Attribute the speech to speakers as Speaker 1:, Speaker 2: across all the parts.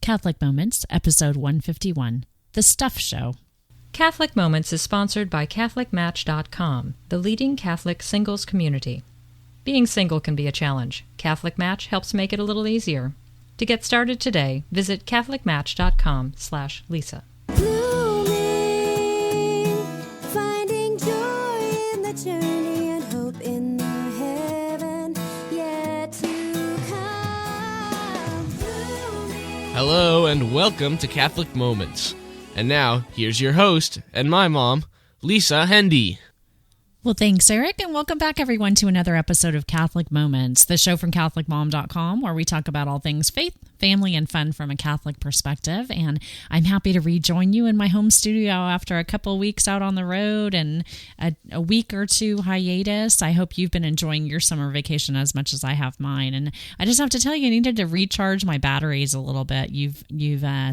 Speaker 1: Catholic Moments, Episode 151, The Stuff Show.
Speaker 2: Catholic Moments is sponsored by CatholicMatch.com, the leading Catholic singles community. Being single can be a challenge. Catholic Match helps make it a little easier. To get started today, visit CatholicMatch.com/Lisa.
Speaker 3: Blooming, finding joy in the journey and hope in the heaven yet to come. Blooming.
Speaker 4: Hello and welcome to Catholic Moments. And now, here's your host and my mom, Lisa Hendy.
Speaker 1: Well, thanks, Eric, and welcome back, everyone, to another episode of Catholic Moments, the show from CatholicMom.com, where we talk about all things faith, family, and fun from a Catholic perspective. And I'm happy to rejoin you in my home studio after a couple of weeks out on the road and a week or two hiatus. I hope you've been enjoying your summer vacation as much as I have mine. And I just have to tell you, I needed to recharge my batteries a little bit. You've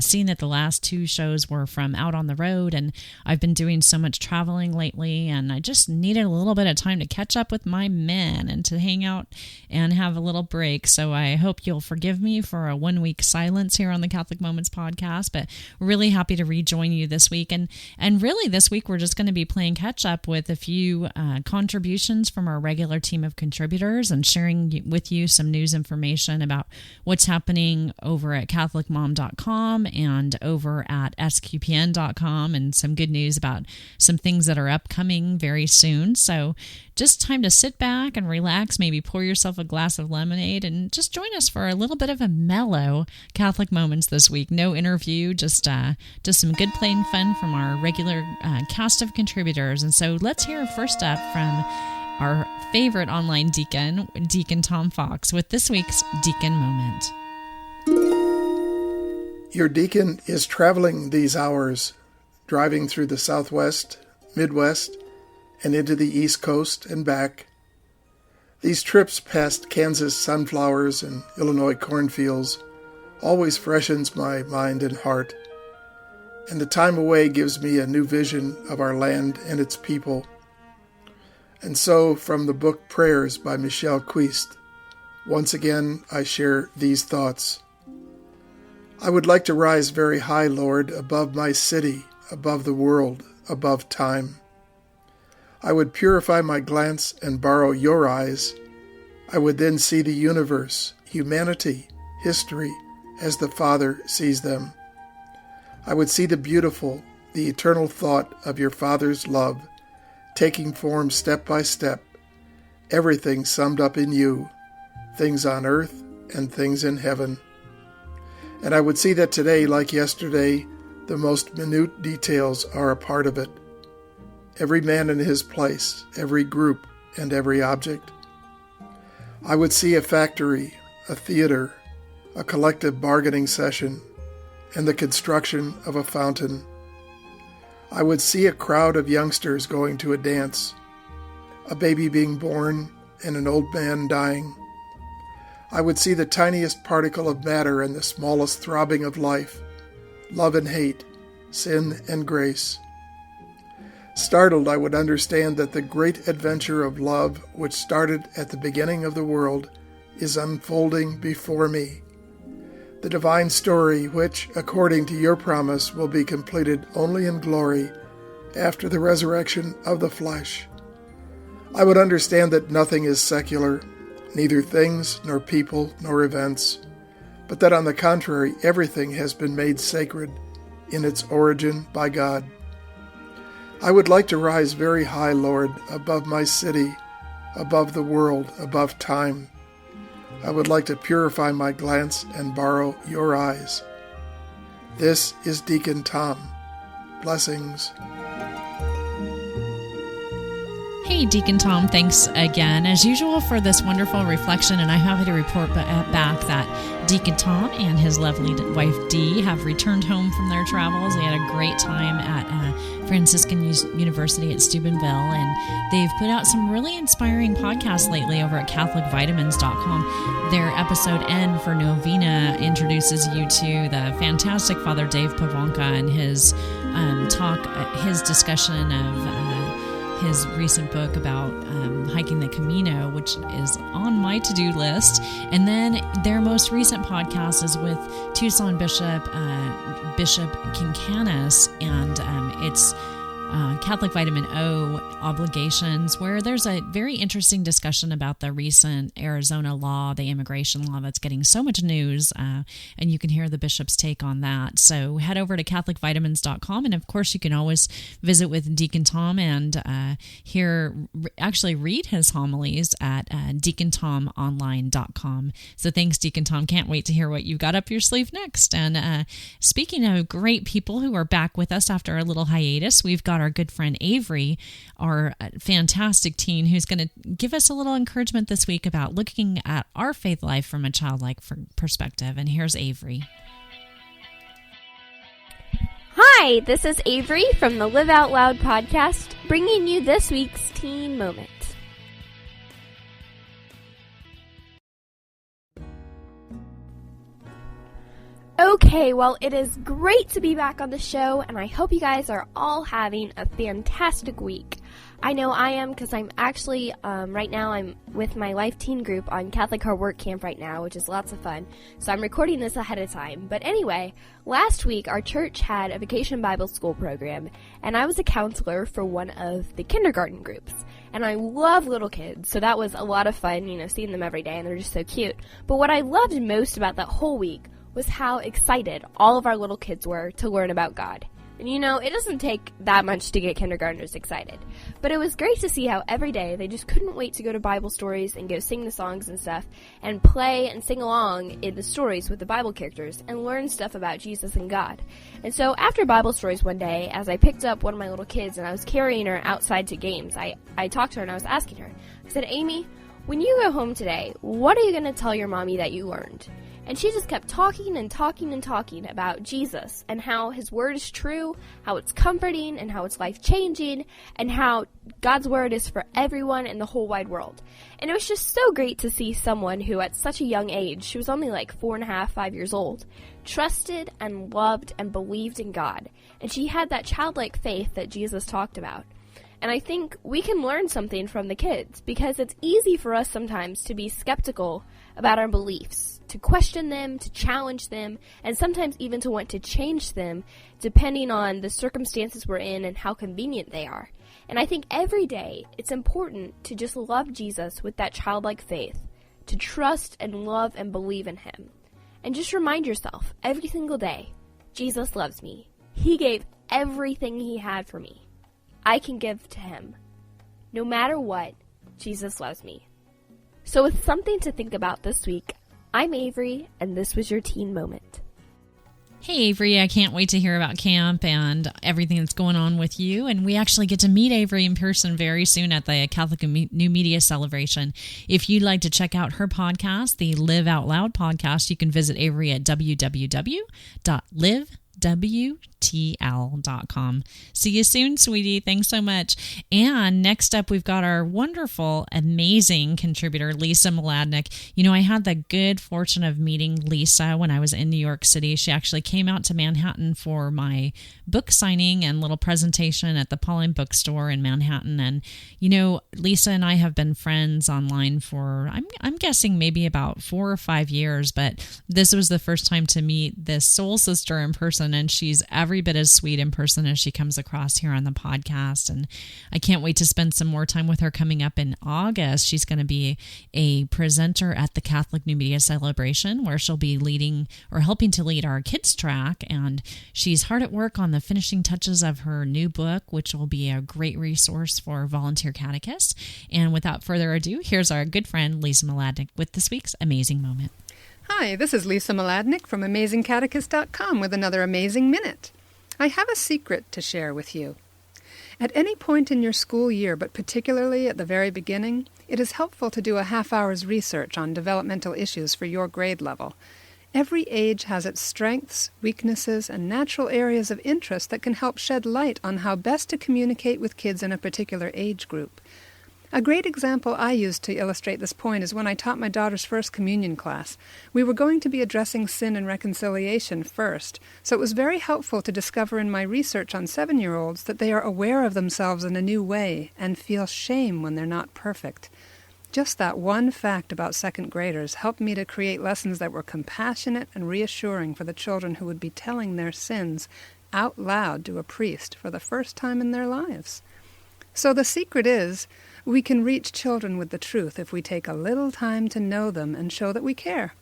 Speaker 1: seen that the last two shows were from out on the road, and I've been doing so much traveling lately, and I just needed a little bit of time to catch up with my men and to hang out and have a little break. So I hope you'll forgive me for a 1 week silence here on the Catholic Moments podcast, but really happy to rejoin you this week. And really this week we're just going to be playing catch up with a few contributions from our regular team of contributors and sharing with you some news information about what's happening over at CatholicMom.com and over at SQPN.com, and some good news about some things that are upcoming very soon. So just time to sit back and relax, maybe pour yourself a glass of lemonade and just join us for a little bit of a mellow Catholic Moments this week. No interview, just some good plain fun from our regular cast of contributors. And so let's hear first up from our favorite online deacon, Deacon Tom Fox, with this week's Deacon Moment.
Speaker 5: Your deacon is traveling these hours, driving through the Southwest, Midwest, and into the East Coast and back. These trips past Kansas sunflowers and Illinois cornfields always freshens my mind and heart, and the time away gives me a new vision of our land and its people. And so, from the book Prayers by Michelle Quist, once again I share these thoughts. I would like to rise very high, Lord, above my city, above the world, above time. I would purify my glance and borrow your eyes. I would then see the universe, humanity, history, as the Father sees them. I would see the beautiful, the eternal thought of your Father's love, taking form step by step, everything summed up in you, things on earth and things in heaven. And I would see that today, like yesterday, the most minute details are a part of it. Every man in his place, every group, and every object. I would see a factory, a theater, a collective bargaining session, and the construction of a fountain. I would see a crowd of youngsters going to a dance, a baby being born, and an old man dying. I would see the tiniest particle of matter and the smallest throbbing of life, love and hate, sin and grace. Startled, I would understand that the great adventure of love, which started at the beginning of the world, is unfolding before me. The divine story, which, according to your promise, will be completed only in glory after the resurrection of the flesh. I would understand that nothing is secular, neither things, nor people, nor events, but that on the contrary, everything has been made sacred in its origin by God. I would like to rise very high, Lord, above my city, above the world, above time. I would like to purify my glance and borrow your eyes. This is Deacon Tom. Blessings.
Speaker 1: Hey, Deacon Tom, thanks again, as usual, for this wonderful reflection, and I'm happy to report back that Deacon Tom and his lovely wife, Dee, have returned home from their travels. They had a great time at Franciscan University at Steubenville, and they've put out some really inspiring podcasts lately over at CatholicVitamins.com. Their episode N for Novena introduces you to the fantastic Father Dave Pavonka and his discussion of his recent book about hiking the Camino, which is on my to-do list. And then their most recent podcast is with Tucson Bishop Kincanis, and it's Catholic Vitamin O obligations, where there's a very interesting discussion about the recent Arizona law, the immigration law that's getting so much news, and you can hear the bishop's take on that. So head over to CatholicVitamins.com, and of course you can always visit with Deacon Tom and read his homilies at DeaconTomOnline.com. So thanks, Deacon Tom. Can't wait to hear what you've got up your sleeve next. And speaking of great people who are back with us after a little hiatus, we've got our good friend Avery, our fantastic teen, who's going to give us a little encouragement this week about looking at our faith life from a childlike perspective. And here's Avery.
Speaker 6: Hi, this is Avery from the Live Out Loud podcast, bringing you this week's Teen Moment. Okay, well, it is great to be back on the show, and I hope you guys are all having a fantastic week. I know I am, because I'm actually, right now I'm with my Life Teen group on Catholic Hard Work Camp right now, which is lots of fun, so I'm recording this ahead of time. But anyway, last week our church had a Vacation Bible School program, and I was a counselor for one of the kindergarten groups. And I love little kids, so that was a lot of fun, seeing them every day, and they're just so cute. But what I loved most about that whole week was how excited all of our little kids were to learn about God. And it doesn't take that much to get kindergartners excited. But it was great to see how every day they just couldn't wait to go to Bible stories and go sing the songs and stuff, and play and sing along in the stories with the Bible characters and learn stuff about Jesus and God. And so after Bible stories one day, as I picked up one of my little kids and I was carrying her outside to games, I talked to her and I was asking her, I said, Amy, when you go home today, what are you going to tell your mommy that you learned? And she just kept talking and talking and talking about Jesus and how his word is true, how it's comforting, and how it's life-changing, and how God's word is for everyone in the whole wide world. And it was just so great to see someone who at such a young age, she was only like 4.5, 5 years old, trusted and loved and believed in God. And she had that childlike faith that Jesus talked about. And I think we can learn something from the kids, because it's easy for us sometimes to be skeptical about our beliefs, to question them, to challenge them, and sometimes even to want to change them depending on the circumstances we're in and how convenient they are. And I think every day it's important to just love Jesus with that childlike faith, to trust and love and believe in him. And just remind yourself every single day, Jesus loves me. He gave everything he had for me. I can give to him. No matter what, Jesus loves me. So with something to think about this week, I'm Avery, and this was your Teen Moment.
Speaker 1: Hey, Avery, I can't wait to hear about camp and everything that's going on with you. And we actually get to meet Avery in person very soon at the Catholic New Media Celebration. If you'd like to check out her podcast, the Live Out Loud podcast, you can visit Avery at www.livewtl.com. See you soon, sweetie. Thanks so much. And next up, we've got our wonderful, amazing contributor, Lisa Mladnick. I had the good fortune of meeting Lisa when I was in New York City. She actually came out to Manhattan for my book signing and little presentation at the Pauline Bookstore in Manhattan. And, Lisa and I have been friends online for, I'm guessing maybe about 4 or 5 years, but this was the first time to meet this soul sister in person, and she's every bit as sweet in person as she comes across here on the podcast. And I can't wait to spend some more time with her coming up in August. She's going to be a presenter at the Catholic New Media Celebration, where she'll be leading or helping to lead our kids track. And she's hard at work on the finishing touches of her new book, which will be a great resource for volunteer catechists. And without further ado, here's our good friend Lisa Mladnick with this week's Amazing Moment.
Speaker 7: Hi, this is Lisa Mladnick from AmazingCatechist.com with another Amazing Minute. I have a secret to share with you. At any point in your school year, but particularly at the very beginning, it is helpful to do a half-hour's research on developmental issues for your grade level. Every age has its strengths, weaknesses, and natural areas of interest that can help shed light on how best to communicate with kids in a particular age group. A great example I used to illustrate this point is when I taught my daughter's first communion class. We were going to be addressing sin and reconciliation first, so it was very helpful to discover in my research on 7-year-olds that they are aware of themselves in a new way and feel shame when they're not perfect. Just that one fact about second graders helped me to create lessons that were compassionate and reassuring for the children who would be telling their sins out loud to a priest for the first time in their lives. So the secret is, we can reach children with the truth if we take a little time to know them and show that we care.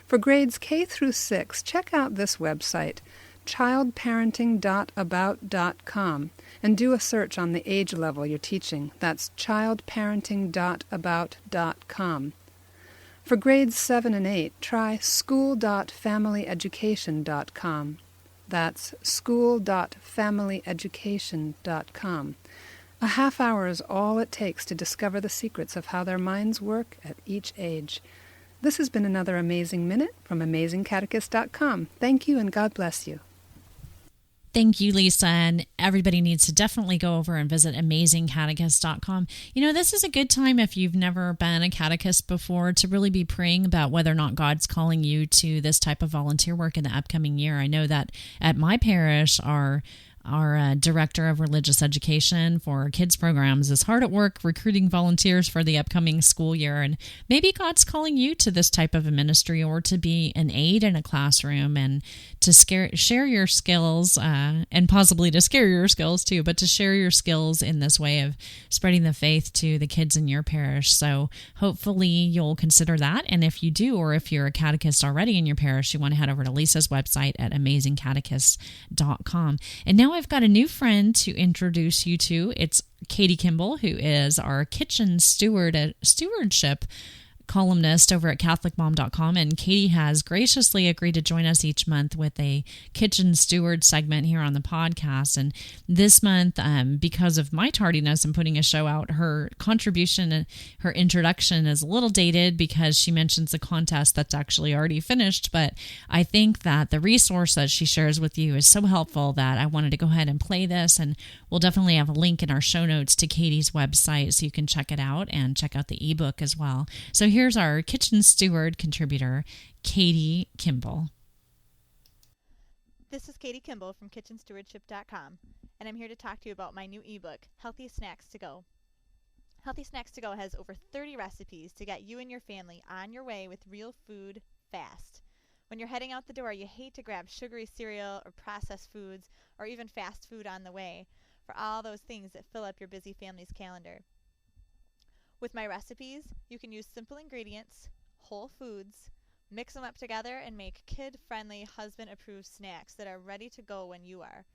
Speaker 7: For grades K through 6, check out this website, childparenting.about.com, and do a search on the age level you're teaching. That's childparenting.about.com. For grades 7 and 8, try school.familyeducation.com. That's school.familyeducation.com. A half hour is all it takes to discover the secrets of how their minds work at each age. This has been another Amazing Minute from AmazingCatechist.com. Thank you and God bless you.
Speaker 1: Thank you, Lisa. And everybody needs to definitely go over and visit AmazingCatechist.com. You know, this is a good time if you've never been a catechist before to really be praying about whether or not God's calling you to this type of volunteer work in the upcoming year. I know that at my parish, our director of religious education for our kids programs is hard at work recruiting volunteers for the upcoming school year. And maybe God's calling you to this type of a ministry or to be an aide in a classroom and to share your skills and possibly to scare your skills too, but to share your skills in this way of spreading the faith to the kids in your parish. So hopefully you'll consider that. And if you do, or if you're a catechist already in your parish, you want to head over to Lisa's website at AmazingCatechist.com. And now I've got a new friend to introduce you to. It's Katie Kimball, who is our kitchen stewardship columnist over at CatholicMom.com, and Katie has graciously agreed to join us each month with a kitchen steward segment here on the podcast. And this month, because of my tardiness in putting a show out, her contribution and her introduction is a little dated because she mentions a contest that's actually already finished. But I think that the resource that she shares with you is so helpful that I wanted to go ahead and play this, and we'll definitely have a link in our show notes to Katie's website so you can check it out and check out the ebook as well. So here's our kitchen steward contributor, Katie Kimball.
Speaker 8: This is Katie Kimball from kitchenstewardship.com, and I'm here to talk to you about my new ebook, Healthy Snacks to Go. Healthy Snacks to Go has over 30 recipes to get you and your family on your way with real food fast. When you're heading out the door, you hate to grab sugary cereal or processed foods or even fast food on the way for all those things that fill up your busy family's calendar. With my recipes, you can use simple ingredients, whole foods, mix them up together, and make kid-friendly, husband-approved snacks that are ready to go when you are.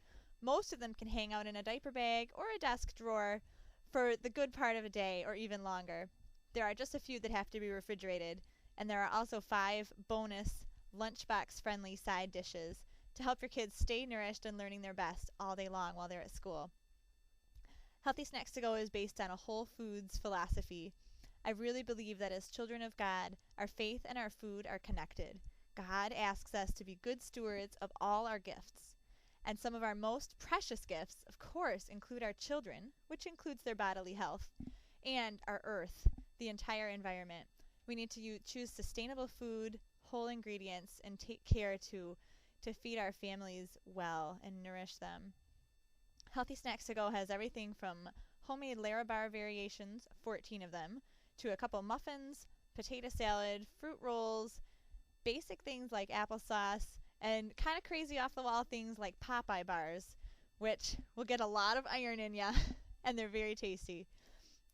Speaker 8: Most of them can hang out in a diaper bag or a desk drawer for the good part of a day or even longer. There are just a few that have to be refrigerated, and there are also 5 bonus lunchbox-friendly side dishes to help your kids stay nourished and learning their best all day long while they're at school. Healthy Snacks to Go is based on a whole foods philosophy. I really believe that as children of God, our faith and our food are connected. God asks us to be good stewards of all our gifts. And some of our most precious gifts, of course, include our children, which includes their bodily health, and our earth, the entire environment. We need to choose sustainable food, whole ingredients, and take care to feed our families well and nourish them. Healthy Snacks to Go has everything from homemade Larabar variations, 14 of them, to a couple muffins, potato salad, fruit rolls, basic things like applesauce, and kind of crazy off-the-wall things like Popeye bars, which will get a lot of iron in ya, and they're very tasty.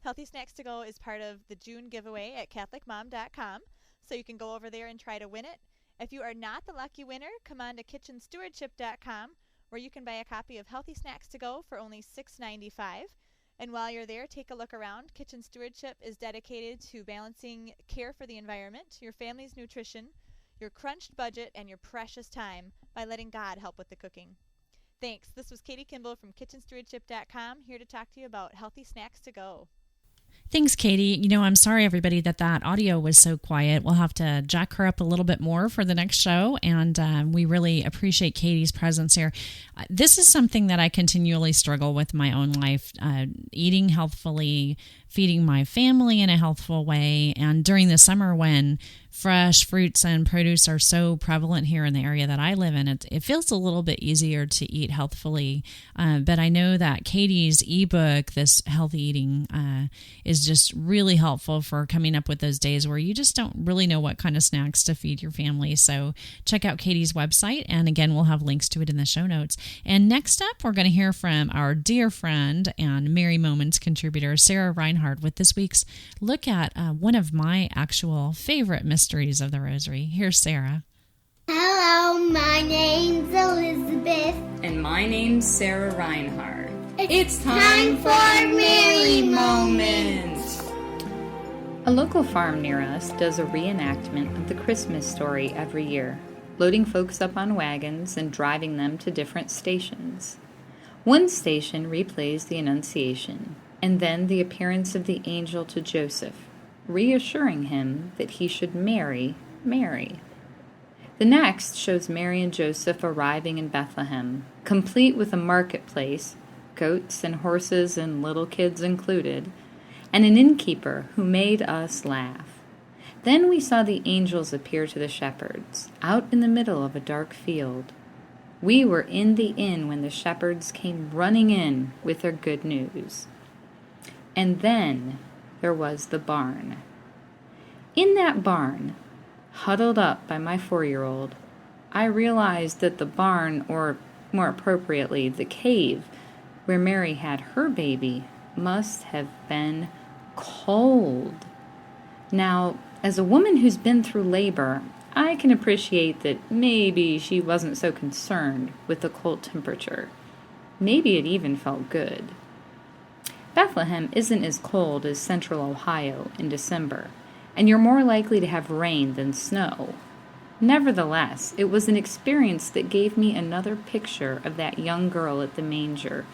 Speaker 8: Healthy Snacks to Go is part of the June giveaway at CatholicMom.com, so you can go over there and try to win it. If you are not the lucky winner, come on to KitchenStewardship.com, where you can buy a copy of Healthy Snacks to Go for only $6.95. And while you're there, take a look around. Kitchen Stewardship is dedicated to balancing care for the environment, your family's nutrition, your crunched budget, and your precious time by letting God help with the cooking. Thanks. This was Katie Kimball from KitchenStewardship.com, here to talk to you about Healthy Snacks to Go.
Speaker 1: Thanks, Katie. You know, I'm sorry, everybody, that audio was so quiet. We'll have to jack her up a little bit more for the next show, and we really appreciate Katie's presence here. This is something that I continually struggle with in my own life, eating healthfully, feeding my family in a healthful way, and during the summer when fresh fruits and produce are so prevalent here in the area that I live in, it feels a little bit easier to eat healthfully. But I know that Katie's ebook, this healthy eating, is just really helpful for coming up with those days where you just don't really know what kind of snacks to feed your family. So check out Katie's website, and again, we'll have links to it in the show notes. And next up, we're going to hear from our dear friend and Merry Moments contributor, Sarah Reinhardt, with this week's look at one of my actual favorite mysteries of the Rosary. Here's Sarah.
Speaker 9: Hello, my name's Elizabeth.
Speaker 10: And my name's Sarah Reinhardt.
Speaker 9: It's time for Merry Moments.
Speaker 10: A local farm near us does a reenactment of the Christmas story every year, loading folks up on wagons and driving them to different stations. One station replays the Annunciation, and then the appearance of the angel to Joseph, reassuring him that he should marry Mary. The next shows Mary and Joseph arriving in Bethlehem, complete with a marketplace, goats and horses and little kids included, and an innkeeper who made us laugh. Then we saw the angels appear to the shepherds, out in the middle of a dark field. We were in the inn when the shepherds came running in with their good news. And then there was the barn. In that barn, huddled up by my 4-year-old, I realized that the barn, or more appropriately, the cave where Mary had her baby, must have been cold. Now, as a woman who's been through labor, I can appreciate that maybe she wasn't so concerned with the cold temperature. Maybe it even felt good. Bethlehem isn't as cold as central Ohio in December, and you're more likely to have rain than snow. Nevertheless, it was an experience that gave me another picture of that young girl at the manger,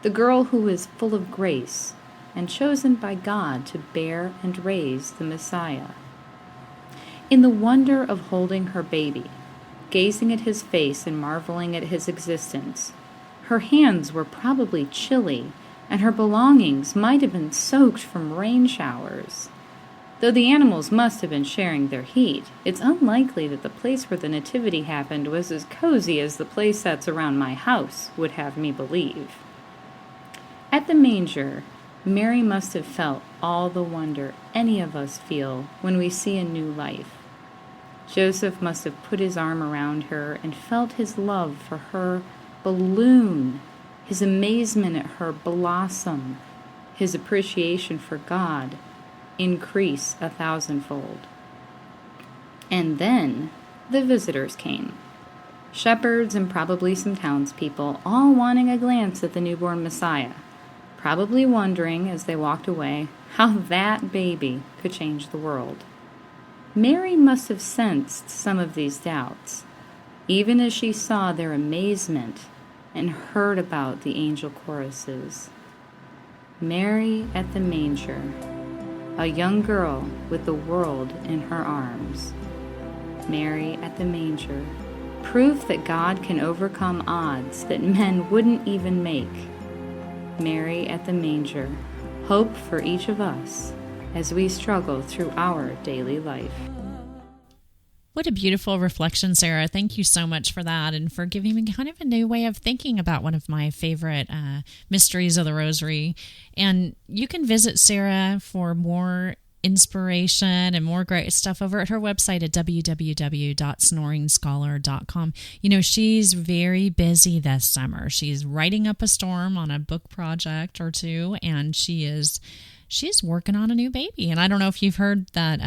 Speaker 10: the girl who was full of grace and chosen by God to bear and raise the Messiah. In the wonder of holding her baby, gazing at his face and marveling at his existence, her hands were probably chilly, and her belongings might have been soaked from rain showers. Though the animals must have been sharing their heat, it's unlikely that the place where the nativity happened was as cozy as the play sets around my house would have me believe. At the manger, Mary must have felt all the wonder any of us feel when we see a new life. Joseph must have put his arm around her and felt his love for her balloon, his amazement at her blossom, his appreciation for God increase 1,000-fold. And then the visitors came. Shepherds and probably some townspeople, all wanting a glance at the newborn Messiah, probably wondering as they walked away how that baby could change the world. Mary must have sensed some of these doubts, even as she saw their amazement and heard about the angel choruses. Mary at the manger, a young girl with the world in her arms. Mary at the manger, proof that God can overcome odds that men wouldn't even make. Mary at the manger, hope for each of us as we struggle through our daily life.
Speaker 1: What a beautiful reflection, Sarah. Thank you so much for that and for giving me kind of a new way of thinking about one of my favorite mysteries of the Rosary. And you can visit Sarah for more inspiration and more great stuff over at her website at www.snoringscholar.com. You know, she's very busy this summer. She's writing up a storm on a book project or two, and she's working on a new baby. And I don't know if you've heard that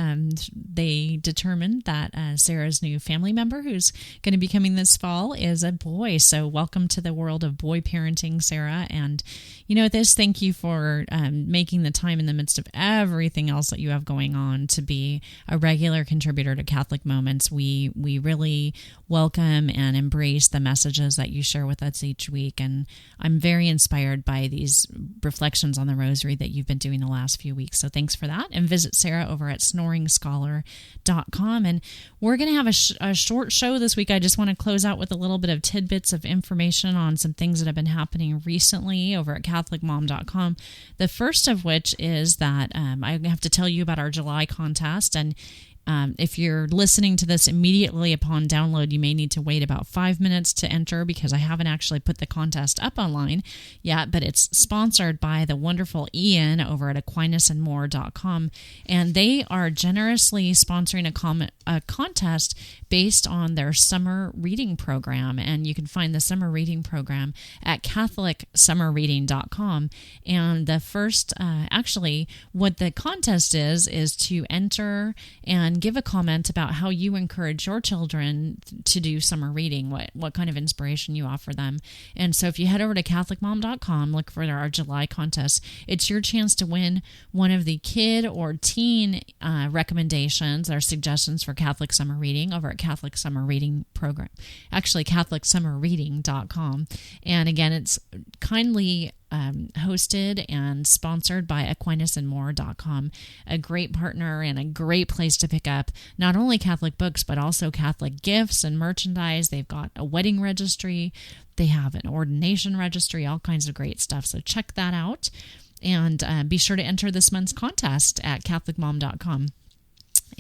Speaker 1: they determined that Sarah's new family member who's going to be coming this fall is a boy. So welcome to the world of boy parenting, Sarah. And you know, thank you for making the time in the midst of everything else that you have going on to be a regular contributor to Catholic Moments. We really welcome and embrace the messages that you share with us each week. And I'm very inspired by these reflections on the Rosary that you've been doing the last few weeks. So thanks for that. And visit Sarah over at snoringscholar.com. And we're going to have a short show this week. I just want to close out with a little bit of tidbits of information on some things that have been happening recently over at CatholicMom.com. The first of which is that I have to tell you about our July contest. And if you're listening to this immediately upon download, you may need to wait about 5 minutes to enter because I haven't actually put the contest up online yet, but it's sponsored by the wonderful Ian over at AquinasandMore.com, and they are generously sponsoring a contest based on their summer reading program, and you can find the summer reading program at CatholicSummerReading.com. And the first, actually, what the contest is to enter and give a comment about how you encourage your children to do summer reading, what kind of inspiration you offer them. And so if you head over to CatholicMom.com, look for our July contest, it's your chance to win one of the kid or teen recommendations or suggestions for Catholic summer reading over at Catholic Summer Reading Program, actually CatholicSummerReading.com. And again, it's kindly hosted and sponsored by AquinasandMore.com, a great partner and a great place to pick up not only Catholic books, but also Catholic gifts and merchandise. They've got a wedding registry. They have an ordination registry, all kinds of great stuff. So check that out. And be sure to enter this month's contest at CatholicMom.com.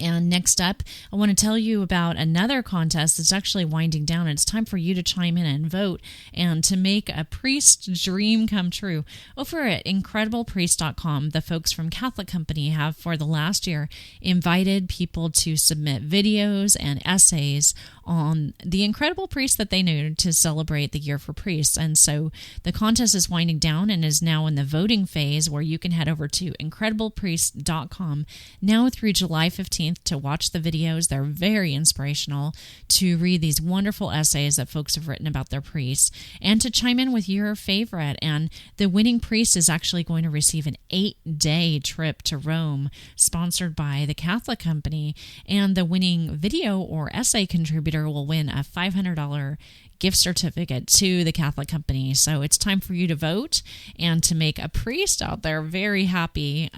Speaker 1: And next up, I want to tell you about another contest that's actually winding down. It's time for you to chime in and vote and to make a priest's dream come true. Over at IncrediblePriest.com, the folks from Catholic Company have for the last year invited people to submit videos and essays on the incredible priest that they knew to celebrate the Year for Priests. And so the contest is winding down and is now in the voting phase, where you can head over to IncrediblePriest.com now through July 15th to watch the videos. They're very inspirational, to read these wonderful essays that folks have written about their priests, and to chime in with your favorite. And the winning priest is actually going to receive an 8-day trip to Rome, sponsored by the Catholic Company, and the winning video or essay contributor will win a $500 gift certificate to the Catholic Company. So it's time for you to vote and to make a priest out there very happy.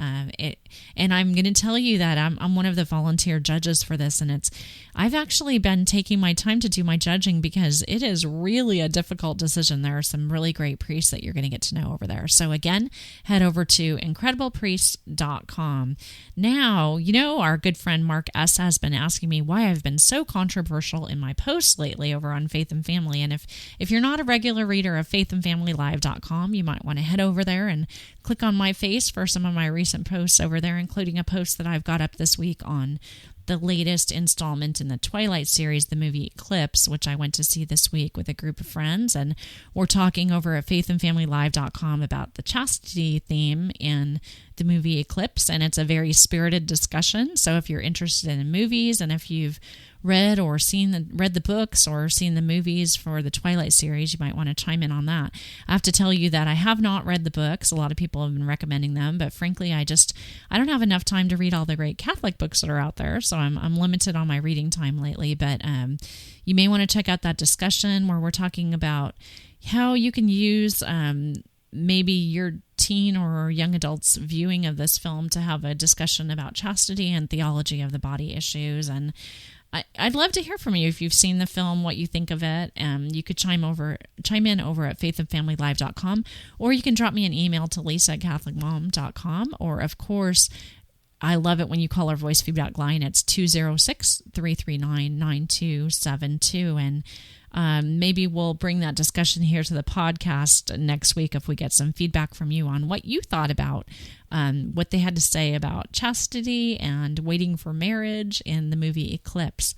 Speaker 1: And I'm going to tell you that I'm one of the volunteer judges for this, and I've actually been taking my time to do my judging because it is really a difficult decision. There are some really great priests that you're going to get to know over there. So again, head over to IncrediblePriest.com. Now, our good friend Mark S. has been asking me why I've been so controversial in my posts lately over on Faith and Family. And if you're not a regular reader of faithandfamilylive.com, you might want to head over there and click on my face for some of my recent posts over there, including a post that I've got up this week on the latest installment in the Twilight series, the movie Eclipse, which I went to see this week with a group of friends. And we're talking over at faithandfamilylive.com about the chastity theme in the movie Eclipse, and it's a very spirited discussion. So if you're interested in movies, and if you've read the books or seen the movies for the Twilight series, you might want to chime in on that. I have to tell you that I have not read the books. A lot of people have been recommending them, but frankly, I don't have enough time to read all the great Catholic books that are out there, so I'm limited on my reading time lately. But you may want to check out that discussion where we're talking about how you can use maybe your teen or young adults viewing of this film to have a discussion about chastity and theology of the body issues. And I'd love to hear from you if you've seen the film, what you think of it. You could chime in over at faithandfamilylive.com, or you can drop me an email to lisa@catholicmom.com, or of course, I love it when you call our voice feedback line. It's 206-339-9272. And maybe we'll bring that discussion here to the podcast next week if we get some feedback from you on what you thought about what they had to say about chastity and waiting for marriage in the movie Eclipse.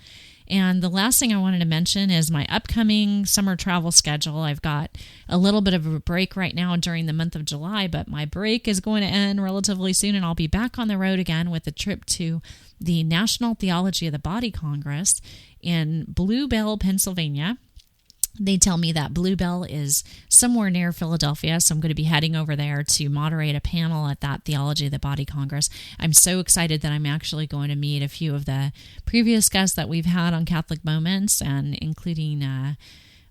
Speaker 1: And the last thing I wanted to mention is my upcoming summer travel schedule. I've got a little bit of a break right now during the month of July, but my break is going to end relatively soon, and I'll be back on the road again with a trip to the National Theology of the Body Congress in Blue Bell, Pennsylvania. They tell me that Blue Bell is somewhere near Philadelphia, so I'm going to be heading over there to moderate a panel at that Theology of the Body Congress. I'm so excited that I'm actually going to meet a few of the previous guests that we've had on Catholic Moments, and including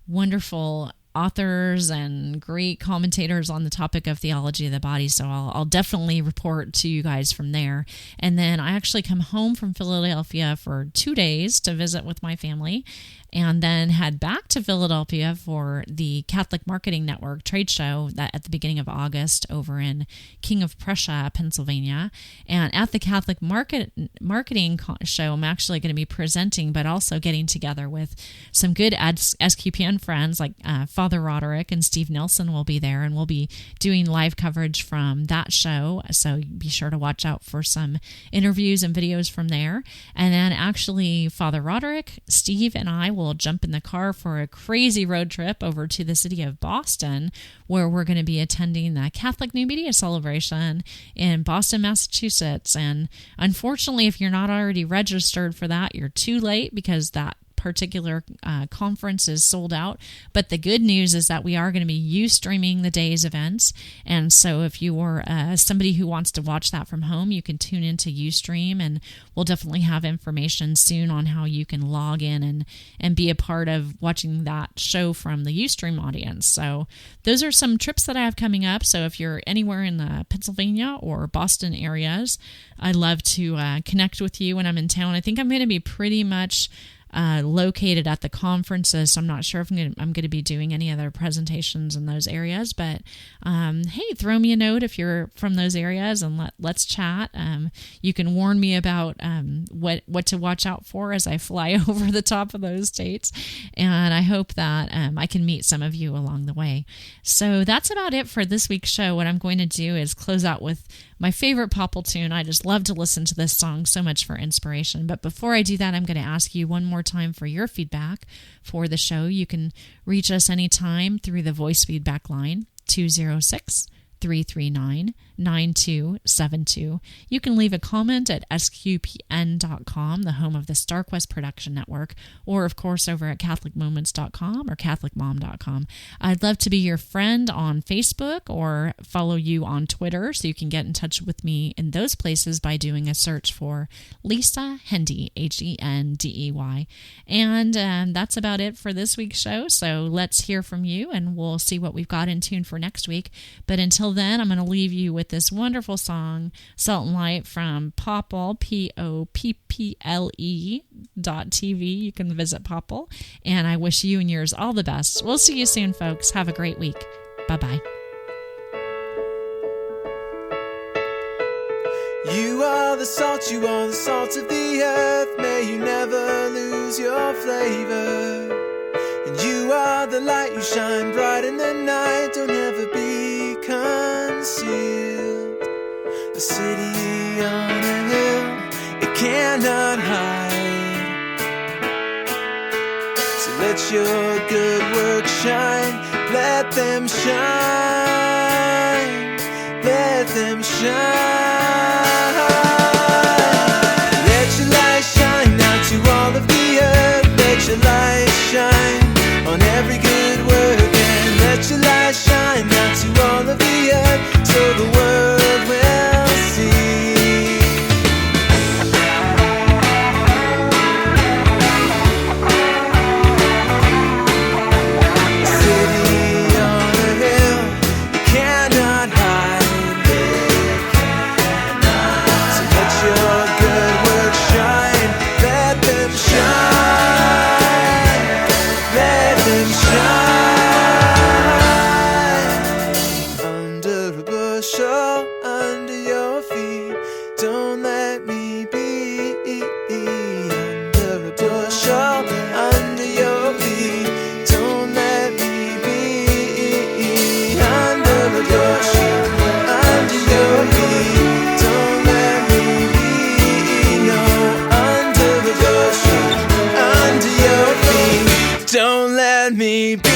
Speaker 1: wonderful authors and great commentators on the topic of theology of the body. So I'll definitely report to you guys from there. And then I actually come home from Philadelphia for 2 days to visit with my family, and then head back to Philadelphia for the Catholic Marketing Network trade show that at the beginning of August over in King of Prussia, Pennsylvania. And at the Catholic Marketing show, I'm actually going to be presenting, but also getting together with some good SQPN friends like Father Roderick and Steve Nelson will be there, and we'll be doing live coverage from that show. So be sure to watch out for some interviews and videos from there. And then actually Father Roderick, Steve, and I will jump in the car for a crazy road trip over to the city of Boston, where we're going to be attending the Catholic New Media Celebration in Boston, Massachusetts. And unfortunately, if you're not already registered for that, you're too late, because that particular conference is sold out. But the good news is that we are going to be Ustreaming the day's events, and so if you are somebody who wants to watch that from home, you can tune into Ustream, and we'll definitely have information soon on how you can log in and be a part of watching that show from the Ustream audience. So those are some trips that I have coming up. So if you're anywhere in the Pennsylvania or Boston areas, I'd love to connect with you when I'm in town. I think I'm going to be pretty much located at the conferences, so I'm not sure if I'm going to be doing any other presentations in those areas, but hey, throw me a note if you're from those areas, and let's chat. You can warn me about what to watch out for as I fly over the top of those states, and I hope that I can meet some of you along the way. So that's about it for this week's show. What I'm going to do is close out with my favorite Popple tune. I just love to listen to this song so much for inspiration. But before I do that, I'm going to ask you one more time for your feedback for the show. You can reach us anytime through the voice feedback line, 206-339-9272. You can leave a comment at sqpn.com, the home of the StarQuest Production Network, or of course over at catholicmoments.com or catholicmom.com. I'd love to be your friend on Facebook or follow you on Twitter, so you can get in touch with me in those places by doing a search for Lisa Hendey, Hendey. And that's about it for this week's show. So let's hear from you, and we'll see what we've got in tune for next week. But until then, I'm going to leave you with this wonderful song, Salt and Light, from Popple, POPPLE.TV. You can visit Popple, and I wish you and yours all the best. We'll see you soon, folks. Have a great week. Bye-bye.
Speaker 11: You are the salt of the earth. May you never lose your flavor. And you are the light, you shine bright in the night. Don't ever be concealed. A city on a hill, it cannot hide. So let your good work shine. Let them shine. Let them shine. Let your light shine out to all of the earth. Let your light shine on every good work, and let your light shine out to all of the earth, so the world will see. A city on a hill, you cannot hide. So let your good work shine. Let them shine. Let them shine. Under a bushel, under your feet. Don't let me be. Under a bushel, under your feet. Don't let me be. Under a bushel, under your feet. Don't let me be. No, under a bushel, under your feet. Don't let me be.